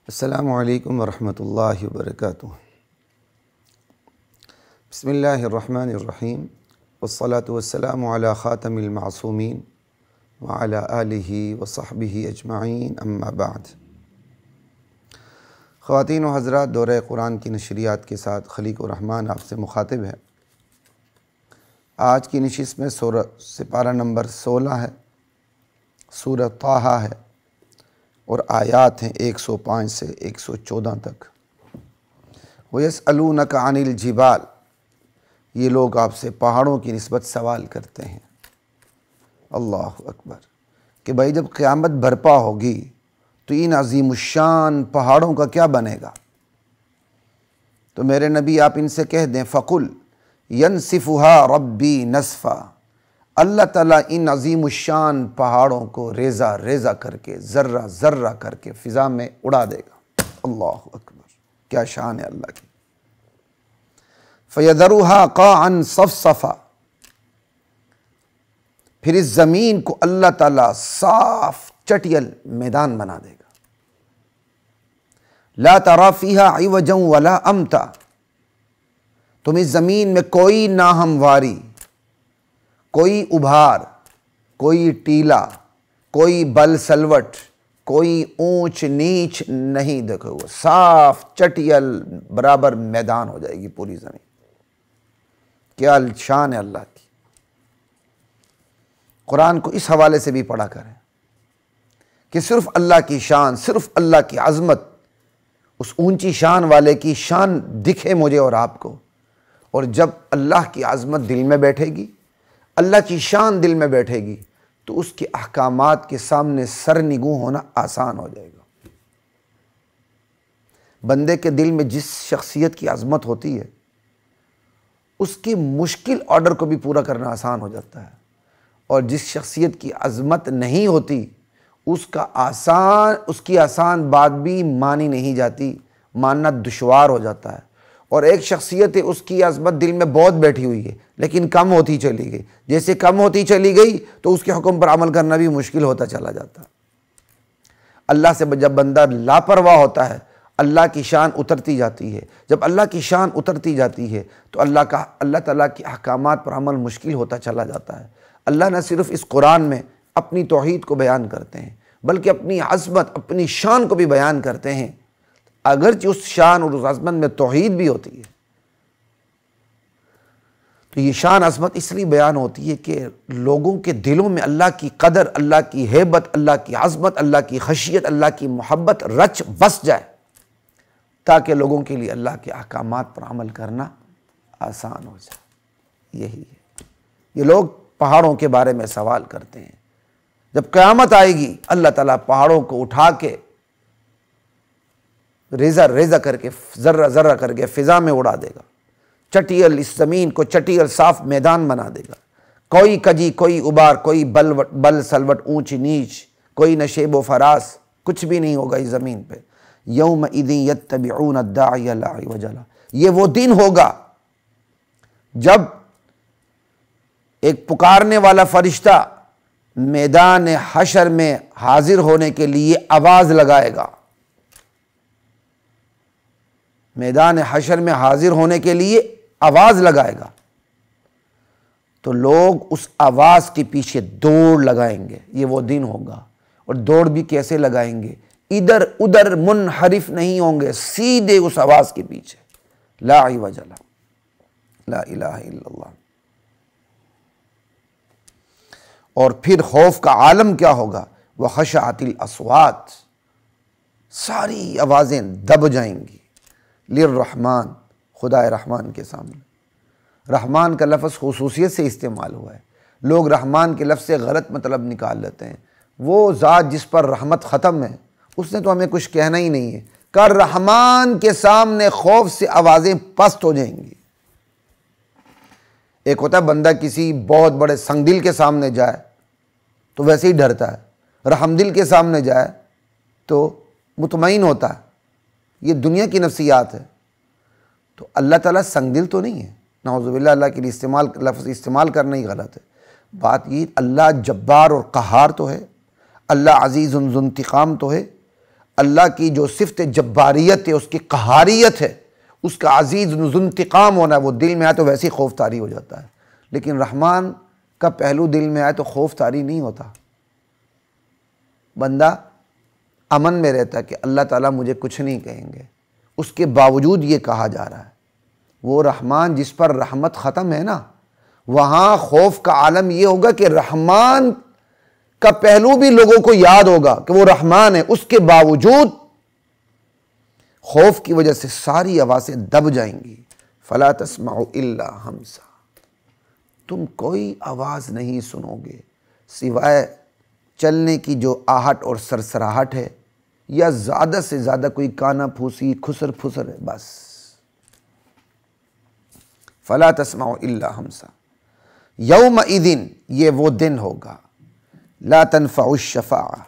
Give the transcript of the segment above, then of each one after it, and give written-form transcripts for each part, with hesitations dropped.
السلام علیکم ورحمۃ اللہ وبرکاتہ۔ بسم اللہ الرحمن الرحیم والصلاة والسلام علی خاتم المعصومین وعلی آلہ وصحبہ اجمعین، اما بعد۔ خواتین و حضرات، دورہ قرآن کی نشریات کے ساتھ خلیق الرحمن آپ سے مخاطب ہے۔ آج کی نشست میں سپارہ نمبر 16 ہے، سورہ طٰہٰ ہے، اور آیات ہیں 105 سے 114 تک۔ وَيَسْأَلُونَكَ عَنِ الْجِبَالِ، یہ لوگ آپ سے پہاڑوں کی نسبت سوال کرتے ہیں۔ اللہ اکبر، کہ بھائی جب قیامت برپا ہوگی تو ان عظیم الشان پہاڑوں کا کیا بنے گا؟ تو میرے نبی آپ ان سے کہہ دیں فَقُلْ يَنْسِفُهَا رَبِّي نَسْفًا، اللہ تعالیٰ ان عظیم الشان پہاڑوں کو ریزہ ریزہ کر کے، ذرہ ذرہ کر کے فضا میں اڑا دے گا۔ اللہ اکبر، کیا شان ہے اللہ کی۔ فَيَذَرُهَا قَاعًا صَفْصَفًا، پھر اس زمین کو اللہ تعالیٰ صاف چٹیل میدان بنا دے گا۔ لَا تَرَىٰ فِيهَا عِوَجًا وَلَا أَمْتًا، تم اس زمین میں کوئی ناہمواری، کوئی ابھار، کوئی ٹیلا، کوئی بل سلوٹ، کوئی اونچ نیچ نہیں دیکھو گے، صاف چٹیل برابر میدان ہو جائے گی پوری زمین۔ کیا شان ہے اللہ کی۔ قرآن کو اس حوالے سے بھی پڑھا کریں کہ صرف اللہ کی شان، صرف اللہ کی عظمت، اس اونچی شان والے کی شان دکھے مجھے اور آپ کو، اور جب اللہ کی عظمت دل میں بیٹھے گی، اللہ کی شان دل میں بیٹھے گی، تو اس کے احکامات کے سامنے سر نگوں ہونا آسان ہو جائے گا۔ بندے کے دل میں جس شخصیت کی عظمت ہوتی ہے، اس کے مشکل آرڈر کو بھی پورا کرنا آسان ہو جاتا ہے، اور جس شخصیت کی عظمت نہیں ہوتی، اس کی آسان بات بھی مانی نہیں جاتی، ماننا دشوار ہو جاتا ہے۔ اور ایک شخصیت ہے، اس کی عظمت دل میں بہت بیٹھی ہوئی ہے، لیکن کم ہوتی چلی گئی۔ جیسے کم ہوتی چلی گئی تو اس کے حکم پر عمل کرنا بھی مشکل ہوتا چلا جاتا۔ اللہ سے جب بندہ لاپرواہ ہوتا ہے، اللہ کی شان اترتی جاتی ہے۔ جب اللہ کی شان اترتی جاتی ہے تو اللہ تعالیٰ کے احکامات پر عمل مشکل ہوتا چلا جاتا ہے۔ اللہ نہ صرف اس قرآن میں اپنی توحید کو بیان کرتے ہیں، بلکہ اپنی عظمت، اپنی شان کو بھی بیان کرتے ہیں، اگرچہ اس شان اور اس عظمت میں توحید بھی ہوتی ہے۔ تو یہ شان عظمت اس لیے بیان ہوتی ہے کہ لوگوں کے دلوں میں اللہ کی قدر، اللہ کی ہیبت، اللہ کی عظمت، اللہ کی خشیت، اللہ کی محبت رچ بس جائے، تاکہ لوگوں کے لیے اللہ کے احکامات پر عمل کرنا آسان ہو جائے۔ یہی ہے، یہ لوگ پہاڑوں کے بارے میں سوال کرتے ہیں۔ جب قیامت آئے گی، اللہ تعالیٰ پہاڑوں کو اٹھا کے ریزہ ریزہ کر کے، ذرہ ذرہ کر کے فضا میں اڑا دے گا۔ چٹیل اس زمین کو چٹیل صاف میدان بنا دے گا۔ کوئی کجی، کوئی ابار، کوئی بل سلوٹ، اونچ نیچ، کوئی نشیب و فراس، کچھ بھی نہیں ہوگا اس زمین پہ۔ یومئذ یتبعون الداعی لا عوج لہ، یہ وہ دن ہوگا جب ایک پکارنے والا فرشتہ میدان حشر میں حاضر ہونے کے لیے آواز لگائے گا۔ میدان حشر میں حاضر ہونے کے لیے آواز لگائے گا، تو لوگ اس آواز کے پیچھے دوڑ لگائیں گے۔ یہ وہ دن ہوگا، اور دوڑ بھی کیسے لگائیں گے؟ ادھر ادھر منحرف نہیں ہوں گے، سیدھے اس آواز کے پیچھے۔ لا عوج لہ، لا الہ الا اللہ۔ اور پھر خوف کا عالم کیا ہوگا؟ وخشعت الاصوات، ساری آوازیں دب جائیں گی للرحمن، خدا رحمان کے سامنے۔ رحمان کا لفظ خصوصیت سے استعمال ہوا ہے۔ لوگ رحمان کے لفظ سے غلط مطلب نکال لیتے ہیں۔ وہ ذات جس پر رحمت ختم ہے، اس نے تو ہمیں کچھ کہنا ہی نہیں ہے۔ کہ رحمان کے سامنے خوف سے آوازیں پست ہو جائیں گی۔ ایک ہوتا ہے بندہ کسی بہت بڑے سنگ دل کے سامنے جائے تو ویسے ہی ڈرتا ہے، رحم دل کے سامنے جائے تو مطمئن ہوتا ہے۔ یہ دنیا کی نفسیات ہے۔ تو اللہ تعالیٰ سنگ دل تو نہیں ہے، نعوذ باللہ، اللہ کے لیے لفظ استعمال کرنا ہی غلط ہے۔ بات یہ، اللہ جبار اور قہار تو ہے، اللہ عزیز ذو انتقام تو ہے، اللہ کی جو صفت جباریت ہے، اس کی قہاریت ہے، اس کا عزیز ذو انتقام ہونا ہے، وہ دل میں آئے تو ویسے ہی خوف طاری ہو جاتا ہے۔ لیکن رحمان کا پہلو دل میں آئے تو خوف طاری نہیں ہوتا، بندہ امن میں رہتا ہے کہ اللہ تعالیٰ مجھے کچھ نہیں کہیں گے، اس کے باوجود یہ کہا جا رہا ہے۔ وہ رحمان جس پر رحمت ختم ہے نا، وہاں خوف کا عالم یہ ہوگا کہ رحمان کا پہلو بھی لوگوں کو یاد ہوگا کہ وہ رحمان ہے، اس کے باوجود خوف کی وجہ سے ساری آوازیں دب جائیں گی۔ فلا تسمعوا الا ہمسا، تم کوئی آواز نہیں سنو گے سوائے چلنے کی جو آہٹ اور سرسراہٹ ہے، یا زیادہ سے زیادہ کوئی کانا پھوسی کھسر پھسر ہے، بس۔ فلا تسمعوا الا ہمسا یومئذ، یہ وہ دن ہوگا، لا تنفع الشفاعہ،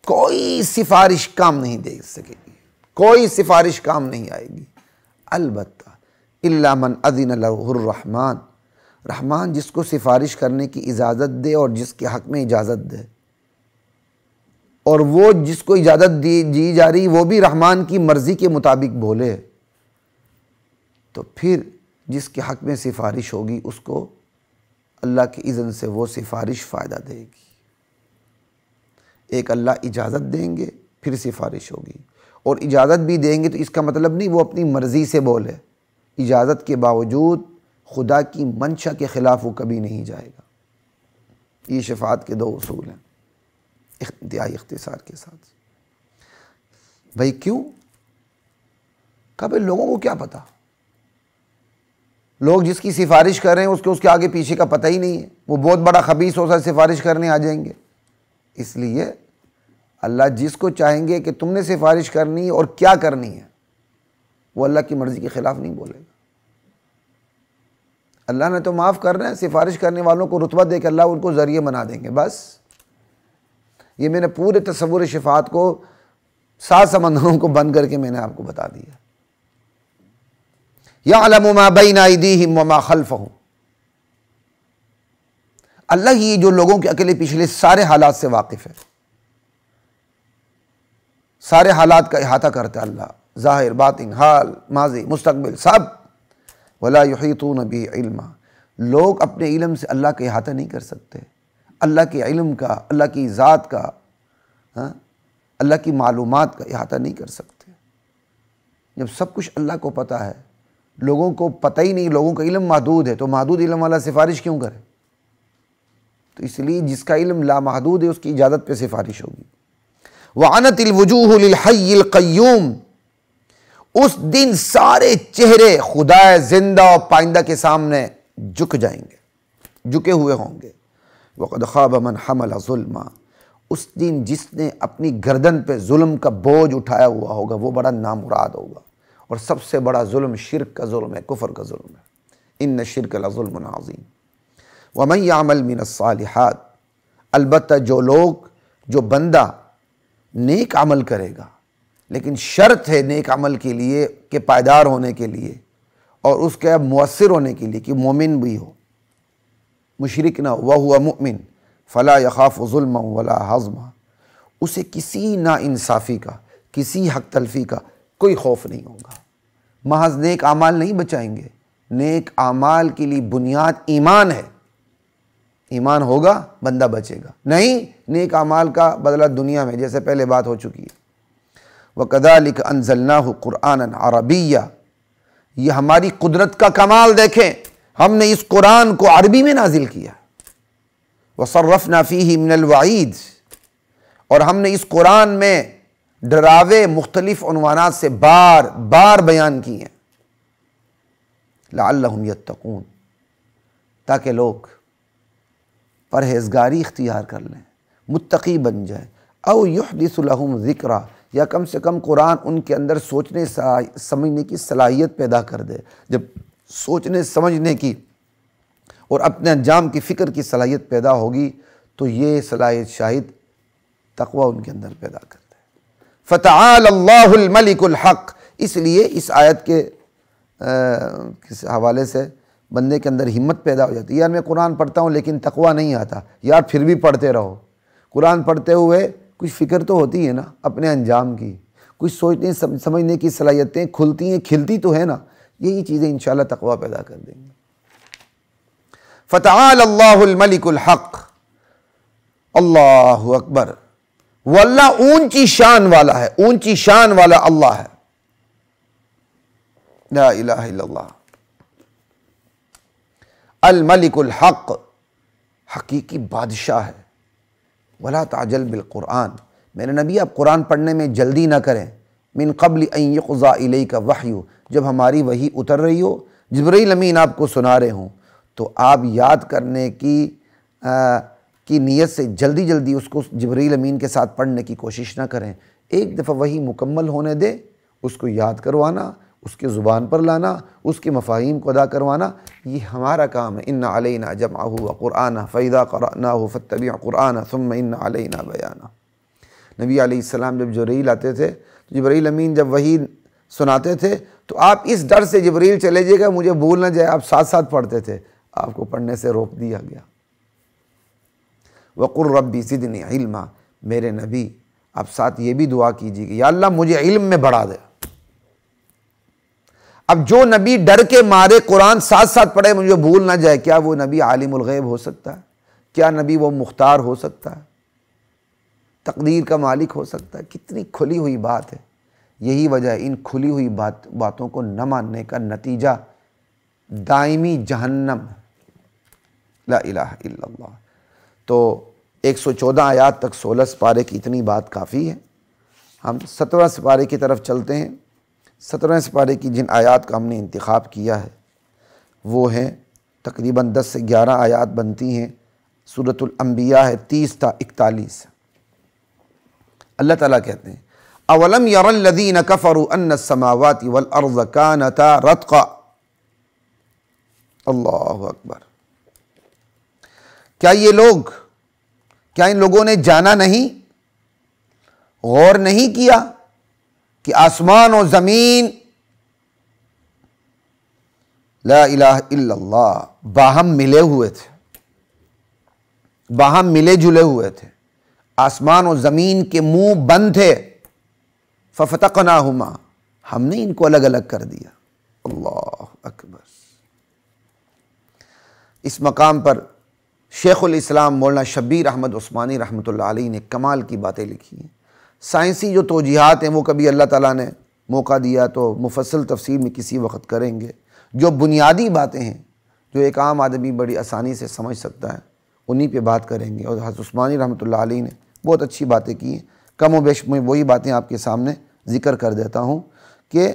کوئی سفارش کام نہیں دے سکے گی، کوئی سفارش کام نہیں آئے گی، البتہ الا من اذن لہ الرحمن، رحمان جس کو سفارش کرنے کی اجازت دے اور جس کے حق میں اجازت دے، اور وہ جس کو اجازت دی جا رہی وہ بھی رحمان کی مرضی کے مطابق بولے، تو پھر جس کے حق میں سفارش ہوگی اس کو اللہ کی اذن سے وہ سفارش فائدہ دے گی۔ ایک اللہ اجازت دیں گے پھر سفارش ہوگی، اور اجازت بھی دیں گے تو اس کا مطلب نہیں وہ اپنی مرضی سے بولے، اجازت کے باوجود خدا کی منشا کے خلاف وہ کبھی نہیں جائے گا۔ یہ شفاعت کے دو اصول ہیں انتہائی اختصار کے ساتھ۔ بھائی کیوں؟ کبھی لوگوں کو کیا پتا، لوگ جس کی سفارش کر رہے ہیں اس کے آگے پیچھے کا پتہ ہی نہیں ہے، وہ بہت بڑا خبیث ہو سکتا ہے سفارش کرنے آ جائیں گے۔ اس لیے اللہ جس کو چاہیں گے کہ تم نے سفارش کرنی اور کیا کرنی ہے، وہ اللہ کی مرضی کے خلاف نہیں بولے گا۔ اللہ نے تو معاف کر رہے ہیں، سفارش کرنے والوں کو رتبہ دے کے اللہ ان کو ذریعے بنا دیں گے، بس۔ یہ میں نے پورے تصور شفاعت کو 7 سمندروں کو بند کر کے میں نے آپ کو بتا دیا۔ یعلم ما بین ایدیہم وما خلفہم، اللہ ہی جو لوگوں کے اکیلے پچھلے سارے حالات سے واقف ہے، سارے حالات کا احاطہ کرتا ہے اللہ، ظاہر باطن حال ماضی مستقبل سب۔ ولا یحیطون به علما، لوگ اپنے علم سے اللہ کا احاطہ نہیں کر سکتے، اللہ کے علم کا، اللہ کی ذات کا، اللہ کی معلومات کا احاطہ نہیں کر سکتے۔ جب سب کچھ اللہ کو پتہ ہے، لوگوں کو پتہ ہی نہیں، لوگوں کا علم محدود ہے، تو محدود علم والا سفارش کیوں کرے؟ تو اس لیے جس کا علم لامحدود ہے اس کی اجازت پہ سفارش ہوگی۔ وعنت الوجوہ للحی القیوم، اس دن سارے چہرے خدا زندہ اور پائندہ کے سامنے جھک جائیں گے، جھکے ہوئے ہوں گے۔ وقد خاب من حمل ظلما، اس دن جس نے اپنی گردن پہ ظلم کا بوجھ اٹھایا ہوا ہوگا وہ بڑا نامراد ہوگا، اور سب سے بڑا ظلم شرک کا ظلم ہے، کفر کا ظلم ہے۔ ان الشرک لظلم عظیم۔ ومن یعمل من الصالحات، البتہ جو بندہ نیک عمل کرے گا، لیکن شرط ہے نیک عمل کے لیے کہ پائیدار ہونے کے لیے اور اس کے مؤثر ہونے کے لیے کہ مومن بھی ہو، مشرک نہ ہو، وَهُوَ مُؤْمِن فَلَا يَخَافُ ظُلْمًا وَلَا حَظْمًا، اسے کسی ناانصافی کا، کسی حق تلفی کا کوئی خوف نہیں ہوگا۔ محض نیک اعمال نہیں بچائیں گے، نیک اعمال کے لیے بنیاد ایمان ہے، ایمان ہوگا بندہ بچے گا، نہیں نیک اعمال کا بدلہ دنیا میں، جیسے پہلے بات ہو چکی ہے۔ وَكَذَلِكَ أَنزَلْنَاهُ قُرْآنًا عَرَبِيًّا، یہ ہماری قدرت کا کمال دیکھیں، ہم نے اس قرآن کو عربی میں نازل کیا۔ وَصَرَّفْنَا فِيهِ مِنَ الْوَعِيدِ، اور ہم نے اس قرآن میں ڈراوے مختلف عنوانات سے بار بار بیان کیے ہیں، لَعَلَّهُمْ يَتَّقُونَ، تاکہ لوگ پرہیزگاری اختیار کر لیں، متقی بن جائیں۔ او یحدث لهم ذکرا، یا کم سے کم قرآن ان کے اندر سوچنے سمجھنے کی صلاحیت پیدا کر دے۔ جب سوچنے سمجھنے کی اور اپنے انجام کی فکر کی صلاحیت پیدا ہوگی تو یہ صلاحیت شاہد تقوی ان کے اندر پیدا کر دے۔ فتعال اللہ الملک الحق، اس لیے اس آیت کے حوالے سے بندے کے اندر ہمت پیدا ہو جاتی ہے، یار میں قرآن پڑھتا ہوں لیکن تقوی نہیں آتا، یار پھر بھی پڑھتے رہو۔ قرآن پڑھتے ہوئے کچھ فکر تو ہوتی ہے نا اپنے انجام کی، کچھ سوچنے سمجھنے کی صلاحیتیں کھلتی ہیں، کھلتی تو ہے نا، یہی چیزیں انشاءاللہ تقویٰ پیدا کر دیں گے۔ فتعال اللہ الملک الحق، اللہ اکبر، وہ اللہ اونچی شان والا ہے، اونچی شان والا اللہ ہے، لا الہ الا اللہ، الملک الحق، حقیقی بادشاہ ہے۔ ولا تعجل بالقرآن، میرے نبی آپ قرآن پڑھنے میں جلدی نہ کریں، من قبل ان یقضی الیک وحی، جب ہماری وحی اتر رہی ہو، جبرائیل امین آپ کو سنا رہے ہوں، تو آپ یاد کرنے کی نیت سے جلدی جلدی اس کو جبرائیل امین کے ساتھ پڑھنے کی کوشش نہ کریں۔ ایک دفعہ وحی مکمل ہونے دے، اس کو یاد کروانا، اس کے زبان پر لانا، اس کے مفاہیم کو ادا کروانا، یہ ہمارا کام ہے۔ ان علینا جمعہ وقرآنہ فاذا قرأناہ فاتبع قرآنہ ثم ان علینا بیانہ۔ نبی علیہ السلام جب جبرائیل آتے تھے، جبرائیل امین جب وحی سناتے تھے تو آپ اس ڈر سے جبرائیل چلے جائے گا مجھے بھول نہ جائے، آپ ساتھ ساتھ پڑھتے تھے، آپ کو پڑھنے سے روک دیا گیا۔ وقل ربی زدنی علما، میرے نبی آپ ساتھ یہ بھی دعا کیجیے کہ یا اللہ مجھے علم میں بڑھا دے۔ اب جو نبی ڈر کے مارے قرآن ساتھ ساتھ پڑھے مجھے بھول نہ جائے، کیا وہ نبی عالم الغیب ہو سکتا ہے؟ کیا نبی وہ مختار ہو سکتا ہے؟ تقدیر کا مالک ہو سکتا ہے؟ کتنی کھلی ہوئی بات ہے۔ یہی وجہ ہے ان کھلی ہوئی باتوں کو نہ ماننے کا نتیجہ دائمی جہنم، لا الہ الا اللہ۔ تو 114 آیات تک 16 سپارے کی اتنی بات کافی ہے۔ ہم 17 سپارے کی طرف چلتے ہیں۔ 17 سپارے کی جن آیات کا ہم نے انتخاب کیا ہے وہ ہیں تقریباً 10 سے 11 آیات بنتی ہیں۔ سورۃ الانبیاء ہے 30 تا 41۔ اللہ تعالیٰ کہتے ہیں اولم یر الذین کفروا ان السماوات والارض کانتا رتقا، اللہ اکبر، کیا ان لوگوں نے جانا نہیں، غور نہیں کیا کہ آسمان و زمین، لا الہ الا اللہ، باہم ملے ہوئے تھے، باہم ملے جلے ہوئے تھے، آسمان و زمین کے منہ بند تھے، ففتقناہما، ہم نے ان کو الگ الگ کر دیا، اللہ اکبر۔ اس مقام پر شیخ الاسلام مولانا شبیر احمد عثمانی رحمۃ اللہ علیہ نے کمال کی باتیں لکھی ہیں۔ سائنسی جو توجیحات ہیں وہ کبھی اللہ تعالیٰ نے موقع دیا تو مفصل تفسیر میں کسی وقت کریں گے۔ جو بنیادی باتیں ہیں جو ایک عام آدمی بڑی آسانی سے سمجھ سکتا ہے انہی پہ بات کریں گے، اور حضرت عثمانی رحمۃ اللہ علیہ نے بہت اچھی باتیں کی ہیں۔ کم و بیش میں وہی باتیں آپ کے سامنے ذکر کر دیتا ہوں کہ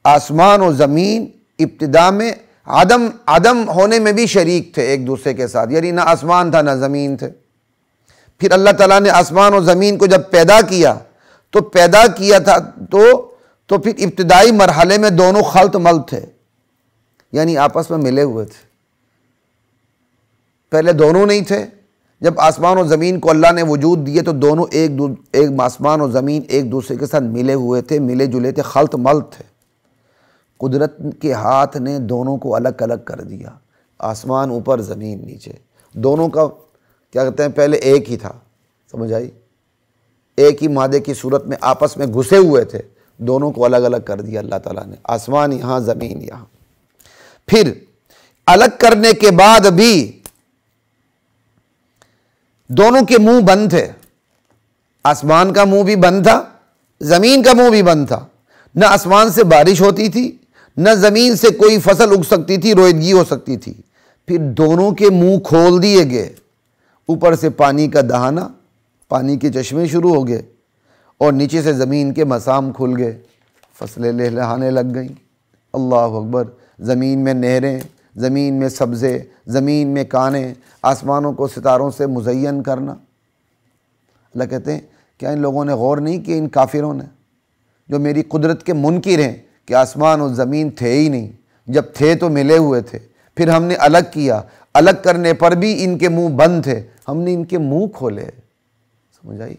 آسمان و زمین ابتدا میں عدم ہونے میں بھی شریک تھے ایک دوسرے کے ساتھ، یعنی نہ آسمان تھا نہ زمین تھے۔ پھر اللہ تعالیٰ نے آسمان و زمین کو جب پیدا کیا تھا تو پھر ابتدائی مرحلے میں دونوں خلط ملط تھے، یعنی آپس میں ملے ہوئے تھے۔ پہلے دونوں نہیں تھے، جب آسمان و زمین کو اللہ نے وجود دیے تو دونوں ایک آسمان و زمین ایک دوسرے کے ساتھ ملے ہوئے تھے، ملے جلے تھے، خلط ملط تھے۔ قدرت کے ہاتھ نے دونوں کو الگ الگ کر دیا، آسمان اوپر زمین نیچے، دونوں کا کیا کہتے ہیں پہلے ایک ہی تھا، سمجھ آئی؟ ایک ہی مادے کی صورت میں آپس میں گھسے ہوئے تھے، دونوں کو الگ الگ کر دیا اللہ تعالیٰ نے، آسمان یہاں زمین یہاں۔ پھر الگ کرنے کے بعد بھی دونوں کے منہ بند تھے، آسمان کا منہ بھی بند تھا، زمین کا منہ بھی بند تھا، نہ آسمان سے بارش ہوتی تھی نہ زمین سے کوئی فصل اگ سکتی تھی، رویدگی ہو سکتی تھی۔ پھر دونوں کے منہ کھول دیے گئے، اوپر سے پانی کا دہانا، پانی کے چشمے شروع ہو گئے، اور نیچے سے زمین کے مسام کھل گئے، فصلیں لہلہانے لگ گئیں، اللہ اکبر۔ زمین میں نہریں، زمین میں سبزے، زمین میں کانیں، آسمانوں کو ستاروں سے مزین کرنا۔ اللہ کہتے ہیں کیا ان لوگوں نے غور نہیں کیا، ان کافروں نے جو میری قدرت کے منکر ہیں، کہ آسمان و زمین تھے ہی نہیں، جب تھے تو ملے ہوئے تھے، پھر ہم نے الگ کیا، الگ کرنے پر بھی ان کے منہ بند تھے، ہم نے ان کے منہ کھولے، سمجھ آئی؟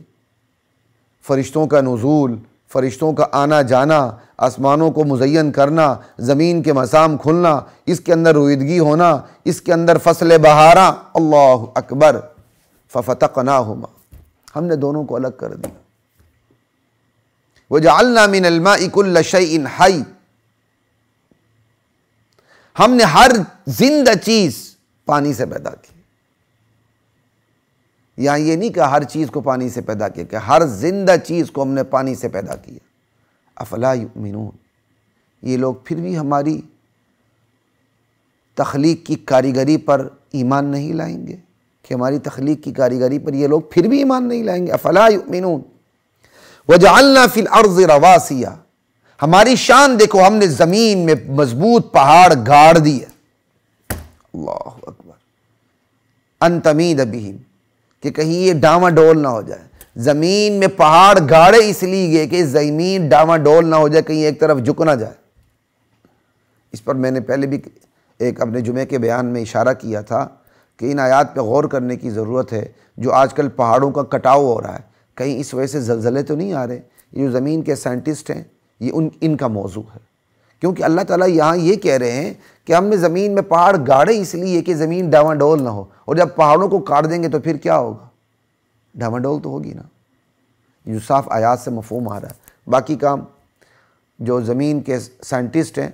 فرشتوں کا نزول، فرشتوں کا آنا جانا، آسمانوں کو مزین کرنا، زمین کے مسام کھلنا، اس کے اندر رویدگی ہونا، اس کے اندر فصل بہارا، اللہ اکبر۔ ففتقناہما، ہم نے دونوں کو الگ کر دیا۔ وجعلنا من الماء كل شيء حي، ہم نے ہر زندہ چیز پانی سے پیدا کی. یہاں یہ نہیں کہ ہر چیز کو پانی سے پیدا کیا، کہ ہر زندہ چیز کو ہم نے پانی سے پیدا کیا. افلا یؤمنون، یہ لوگ پھر بھی ہماری تخلیق کی کاریگری پر ایمان نہیں لائیں گے؟ کہ ہماری تخلیق کی کاریگری پر یہ لوگ پھر بھی ایمان نہیں لائیں گے؟ افلا یؤمنون. وجعلنا فی الارض رواسیہ، ہماری شان دیکھو، ہم نے زمین میں مضبوط پہاڑ گاڑ دیے. اللہ اکبر. ان تمید بہم، کہ کہیں یہ ڈاما ڈول نہ ہو جائے. زمین میں پہاڑ گاڑے اس لیے گئے کہ زمین ڈاما ڈول نہ ہو جائے، کہیں ایک طرف جھک نہ جائے. اس پر میں نے پہلے بھی ایک اپنے جمعے کے بیان میں اشارہ کیا تھا کہ ان آیات پہ غور کرنے کی ضرورت ہے. جو آج کل پہاڑوں کا کٹاؤ ہو رہا ہے، کہیں اس وجہ سے زلزلے تو نہیں آ رہے؟ یہ جو زمین کے سائنٹسٹ ہیں، یہ ان کا موضوع ہے. کیونکہ اللہ تعالیٰ یہاں یہ کہہ رہے ہیں کہ ہم نے زمین میں پہاڑ گاڑے اس لیے کہ زمین ڈاما ڈول نہ ہو، اور جب پہاڑوں کو کاٹ دیں گے تو پھر کیا ہوگا؟ ڈاما ڈول تو ہوگی نا. یہ صاف آیات سے مفہوم آ رہا ہے. باقی کام جو زمین کے سائنٹسٹ ہیں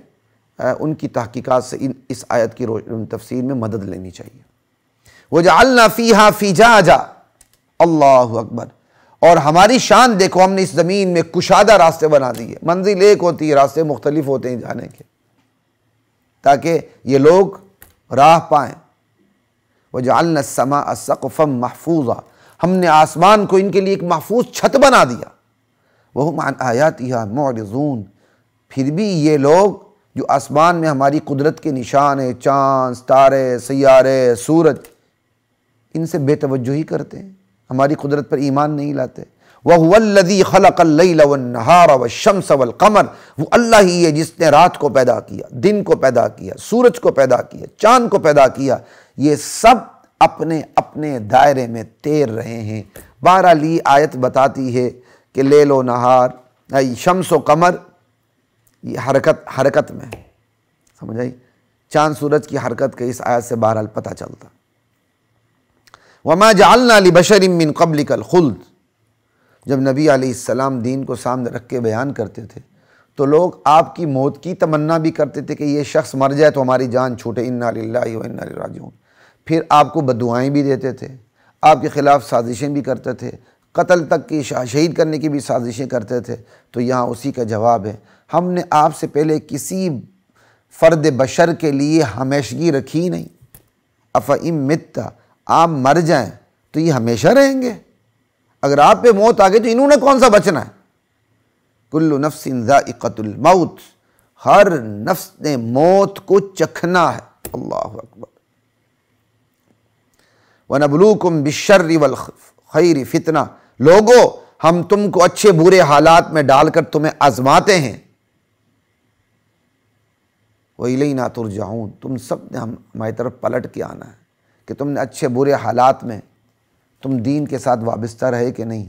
ان کی تحقیقات سے اس آیت کی تفسیر میں مدد لینی چاہیے. وَجَعَلْنَا فِيهَا فِجَاجًا، اللہ اکبر. اور ہماری شان دیکھو، ہم نے اس زمین میں کشادہ راستے بنا دیے. منزل ایک ہوتی ہے، راستے مختلف ہوتے ہیں جانے کے، تاکہ یہ لوگ راہ پائیں. وَجَعَلْنَا السَّمَاءَ سَقْفًا مَحْفُوظًا، ہم نے آسمان کو ان کے لیے ایک محفوظ چھت بنا دیا. وَهُمْ عَنْ آيَاتِهَا مُعْرِضُونَ، پھر بھی یہ لوگ جو آسمان میں ہماری قدرت کے نشان ہیں، چاند، ستارے، سیارے، سورج، ان سے بے توجہی کرتے ہیں، ہماری قدرت پر ایمان نہیں لاتے. وَهُوَ الَّذِي خَلَقَ اللَّيْلَ وَالنَّهَارَ وَالشَّمْسَ وَالْقَمَرَ، وہ اللہ ہی ہے جس نے رات کو پیدا کیا، دن کو پیدا کیا، سورج کو پیدا کیا، چاند کو پیدا کیا. یہ سب اپنے اپنے دائرے میں تیر رہے ہیں. بہرحال یہ آیت بتاتی ہے کہ لیل و نہار، شمس و قمر، یہ حرکت میں ہے. سمجھ آئی؟ چاند سورج کی حرکت کا اس آیت سے بہرحال پتہ چلتا. وَمَا جَعَلْنَا لِبَشَرٍ مِّن قَبْلِكَ الْخُلْدَ، جب نبی علیہ السلام دین کو سامنے رکھ کے بیان کرتے تھے تو لوگ آپ کی موت کی تمنا بھی کرتے تھے کہ یہ شخص مر جائے تو ہماری جان چھوٹے. اِنَّا لِلَّهِ وَإِنَّا إِلَيْهِ راجعون. پھر آپ کو بددعائیں بھی دیتے تھے، آپ کے خلاف سازشیں بھی کرتے تھے، قتل تک کی شہید کرنے کی بھی سازشیں کرتے تھے. تو یہاں اسی کا جواب ہے، ہم نے آپ سے پہلے کسی فرد بشر کے لیے ہمیشگی رکھی نہیں. اَفَإِن مِتَّ، آپ مر جائیں تو یہ ہمیشہ رہیں گے. اگر آپ پہ موت آ گئی تو انہوں نے کون سا بچنا ہے؟ کل نفس ذائقۃ الموت، ہر نفس نے موت کو چکھنا ہے. اللہ اکبر. وَنَبْلُوكُمْ بِالشَّرِّ وَالْخَيْرِ فِتْنَةً، لوگو ہم تم کو اچھے برے حالات میں ڈال کر تمہیں آزماتے ہیں. وَإِلَيْنَا تُرْجَعُونَ، تم سب نے ہماری طرف پلٹ کے آنا ہے کہ تم نے اچھے برے حالات میں تم دین کے ساتھ وابستہ رہے کہ نہیں،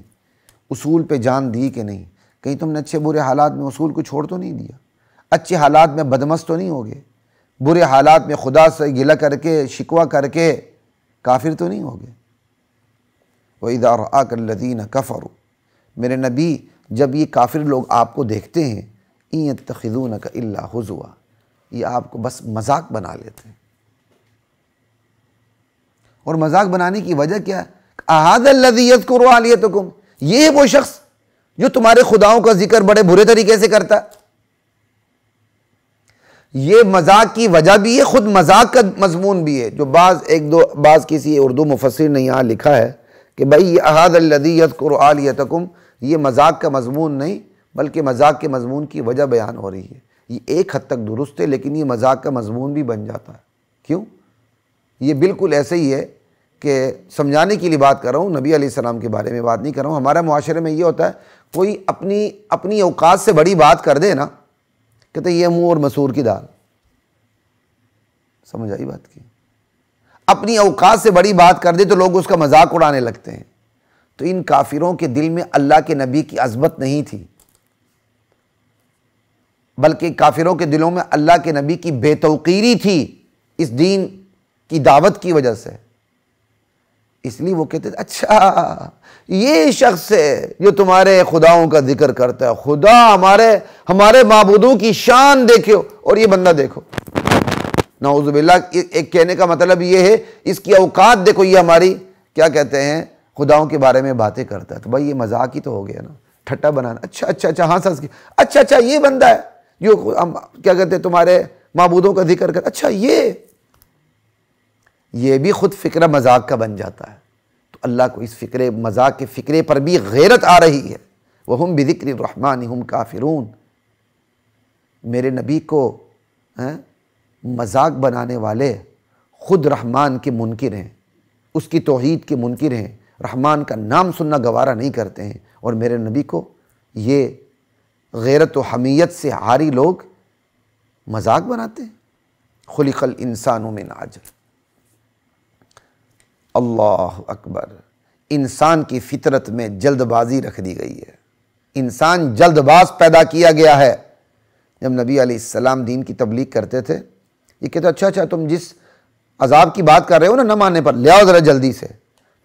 اصول پہ جان دی کہ نہیں. کہیں تم نے اچھے برے حالات میں اصول کو چھوڑ تو نہیں دیا؟ اچھے حالات میں بدمست تو نہیں ہو گئے؟ برے حالات میں خدا سے گلہ کر کے شکوہ کر کے کافر تو نہیں ہو گئے؟ وَإِذَا رَآكَ الَّذِينَ كَفَرُوا، میرے نبی جب یہ کافر لوگ آپ کو دیکھتے ہیں، إِن يَتَّخِذُونَكَ إِلَّا هُزُوًا، یہ آپ کو بس مذاق بنا لیتے ہیں. اور مذاق بنانے کی وجہ کیا ہے؟ أَهَذَا الَّذِي يَذْكُرُ آلِهَتَكُمْ، یہ ہے وہ شخص جو تمہارے خداؤں کا ذکر بڑے برے طریقے سے کرتا ہے. یہ مذاق کی وجہ بھی ہے، خود مذاق کا مضمون بھی ہے. جو بعض کسی اردو مفسر نے یہاں لکھا ہے کہ بھئی یہ أَهَذَا الَّذِي يَذْكُرُ آلِهَتَكُمْ، یہ مذاق کا مضمون نہیں بلکہ مذاق کے مضمون کی وجہ بیان ہو رہی ہے. یہ ایک حد تک درست ہے، لیکن یہ مذاق کا مضمون بھی بن جاتا ہے. کیوں؟ یہ بالکل ایسے ہی ہے کہ سمجھانے کے لیے بات کر رہا ہوں، نبی علیہ السلام کے بارے میں بات نہیں کر رہا ہوں. ہمارے معاشرے میں یہ ہوتا ہے، کوئی اپنی اوقات سے بڑی بات کر دے نا، کہتے یہ منہ اور مسور کی دال. سمجھ آئی بات کی؟ اپنی اوقات سے بڑی بات کر دے تو لوگ اس کا مذاق اڑانے لگتے ہیں. تو ان کافروں کے دل میں اللہ کے نبی کی عظمت نہیں تھی، بلکہ کافروں کے دلوں میں اللہ کے نبی کی بے توقیری تھی اس دین کی دعوت کی وجہ سے. اس لیے وہ کہتے تھے اچھا یہ شخص ہے جو تمہارے خداؤں کا ذکر کرتا ہے، خدا ہمارے معبودوں کی شان دیکھو اور یہ بندہ دیکھو، نعوذ باللہ۔ ایک کہنے کا مطلب یہ ہے اس کی اوقات دیکھو، یہ ہماری کیا کہتے ہیں خداؤں کے بارے میں باتیں کرتا ہے۔ تو بھائی یہ مذاق ہی تو ہو گیا نا، ٹھٹا بنانا۔ اچھا اچھا اچھا ہاں سنس کی، اچھا اچھا یہ بندہ ہے جو کیا کہتے ہیں تمہارے معبودوں کا ذکر کرتا، اچھا یہ بھی خود فکرہ مذاق کا بن جاتا ہے۔ تو اللہ کو اس فکرے مذاق کے فکرے پر بھی غیرت آ رہی ہے۔ وَهُمْ بِذِكْرِ الرَّحْمَنِ هُمْ كَافِرُونَ۔ میرے نبی کو مذاق بنانے والے خود رحمان کے منکر ہیں، اس کی توحید کے منکر ہیں، رحمان کا نام سننا گوارا نہیں کرتے ہیں، اور میرے نبی کو یہ غیرت و حمیت سے عاری لوگ مذاق بناتے ہیں۔ خلق الانسان من عجل۔ اللہ اکبر۔ انسان کی فطرت میں جلد بازی رکھ دی گئی ہے، انسان جلد باز پیدا کیا گیا ہے۔ جب نبی علیہ السلام دین کی تبلیغ کرتے تھے، یہ کہتے اچھا تم جس عذاب کی بات کر رہے ہو نا نہ ماننے پر، لے آؤ ذرا جلدی سے۔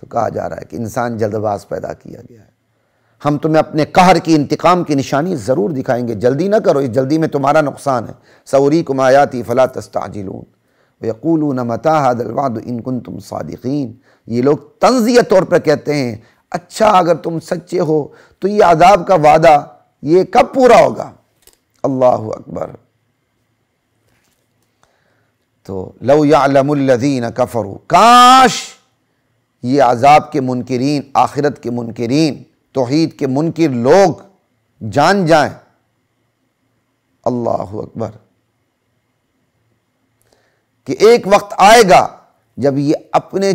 تو کہا جا رہا ہے کہ انسان جلد باز پیدا کیا گیا ہے، ہم تمہیں اپنے قہر کی انتقام کی نشانی ضرور دکھائیں گے، جلدی نہ کرو، اس جلدی میں تمہارا نقصان ہے۔ سأریکم آیاتی فلا تستعجلون ویقولون متی ھذا الوعد ان کنتم صادقین۔ یہ لوگ تنزیہ طور پر کہتے ہیں اچھا اگر تم سچے ہو تو یہ عذاب کا وعدہ یہ کب پورا ہوگا؟ اللہ اکبر۔ تو لو یعلم الذین کفروا، کاش یہ عذاب کے منکرین، آخرت کے منکرین، توحید کے منکر لوگ جان جائیں، اللہ اکبر، کہ ایک وقت آئے گا جب یہ اپنے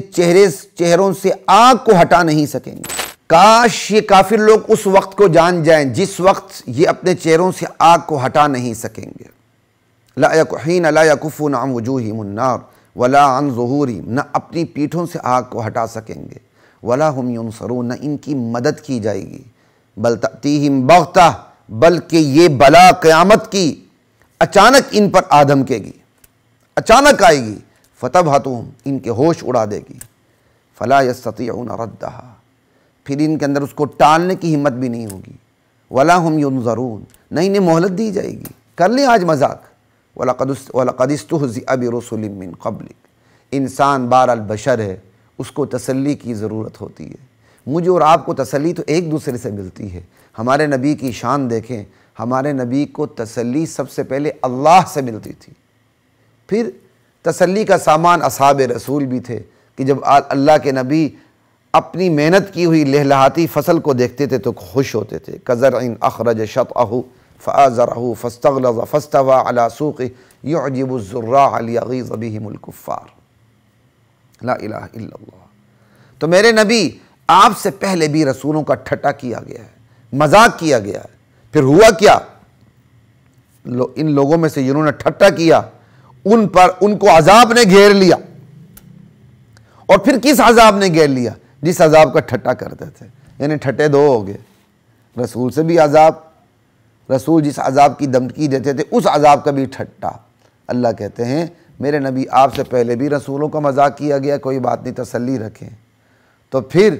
چہروں سے آگ کو ہٹا نہیں سکیں گے۔ کاش یہ کافر لوگ اس وقت کو جان جائیں جس وقت یہ اپنے چہروں سے آگ کو ہٹا نہیں سکیں گے۔ حین لا یکفون عن وجوہہم النار ولا عن ظہورہم، نہ اپنی پیٹھوں سے آگ کو ہٹا سکیں گے، ولا ہم ینصرون، نہ ان کی مدد کی جائے گی، بل تأتیہم بغتہ، بلکہ یہ بلا قیامت کی اچانک ان پر آ دھمکے گی، اچانک آئے گی، فتبہتہم، ان کے ہوش اڑا دے گی، فلا یستطیعون ردہا، پھر ان کے اندر اس کو ٹالنے کی ہمت بھی نہیں ہوگی، ولا ہم ینظرون، نہ انہیں مہلت دی جائے گی، کر لیں آج مذاق۔ وَلَقَدِ اسْتُهْزِئَ بِرُسُلٍ مِّن قَبْلِكَ، انسان بہرحال بشر ہے، اس کو تسلی کی ضرورت ہوتی ہے۔ مجھے اور آپ کو تسلی تو ایک دوسرے سے ملتی ہے۔ ہمارے نبی کی شان دیکھیں، ہمارے نبی کو تسلی سب سے پہلے اللہ سے ملتی تھی، پھر تسلی کا سامان اصحاب رسول بھی تھے کہ جب اللہ کے نبی اپنی محنت کی ہوئی لہلہاتی فصل کو دیکھتے تھے تو خوش ہوتے تھے۔ كَزَرْعٍ أَخْرَجَ شَطْأَهُ فَآزَرَهُ فَاسْتَغْلَظَ فَاسْتَوَىٰ عَلَىٰ سُوقِهِ يُعْجِبُ الزُّرَّاعَ لِيَغِيظَ بِهِمُ الْكُفَّارَ۔ لا الہ الا اللہ۔ تو میرے نبی آپ سے پہلے بھی رسولوں کا ٹھٹا کیا گیا ہے، مذاق کیا گیا ہے، پھر ہوا کیا؟ ان لوگوں میں سے جنہوں نے ٹھٹا کیا ان کو عذاب نے گھیر لیا، اور پھر کس عذاب نے گھیر لیا؟ جس عذاب کا ٹھٹا کرتے تھے، یعنی ٹھٹے دو ہو گئے، رسول سے بھی عذاب، رسول جس عذاب کی دھمکی دیتے تھے اس عذاب کا بھی ٹھٹا۔ اللہ کہتے ہیں میرے نبی آپ سے پہلے بھی رسولوں کا مذاق کیا گیا، کوئی بات نہیں، تسلی رکھیں۔ تو پھر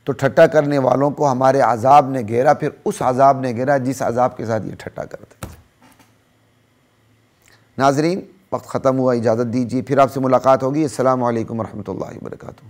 تو ٹھٹا کرنے والوں کو ہمارے عذاب نے گھیرا، پھر اس عذاب نے گھیرا جس عذاب کے ساتھ یہ ٹھٹا کرتے تھے۔ ناظرین وقت ختم ہوا، اجازت دیجیے، پھر آپ سے ملاقات ہوگی۔ السلام علیکم ورحمۃ اللہ وبرکاتہ۔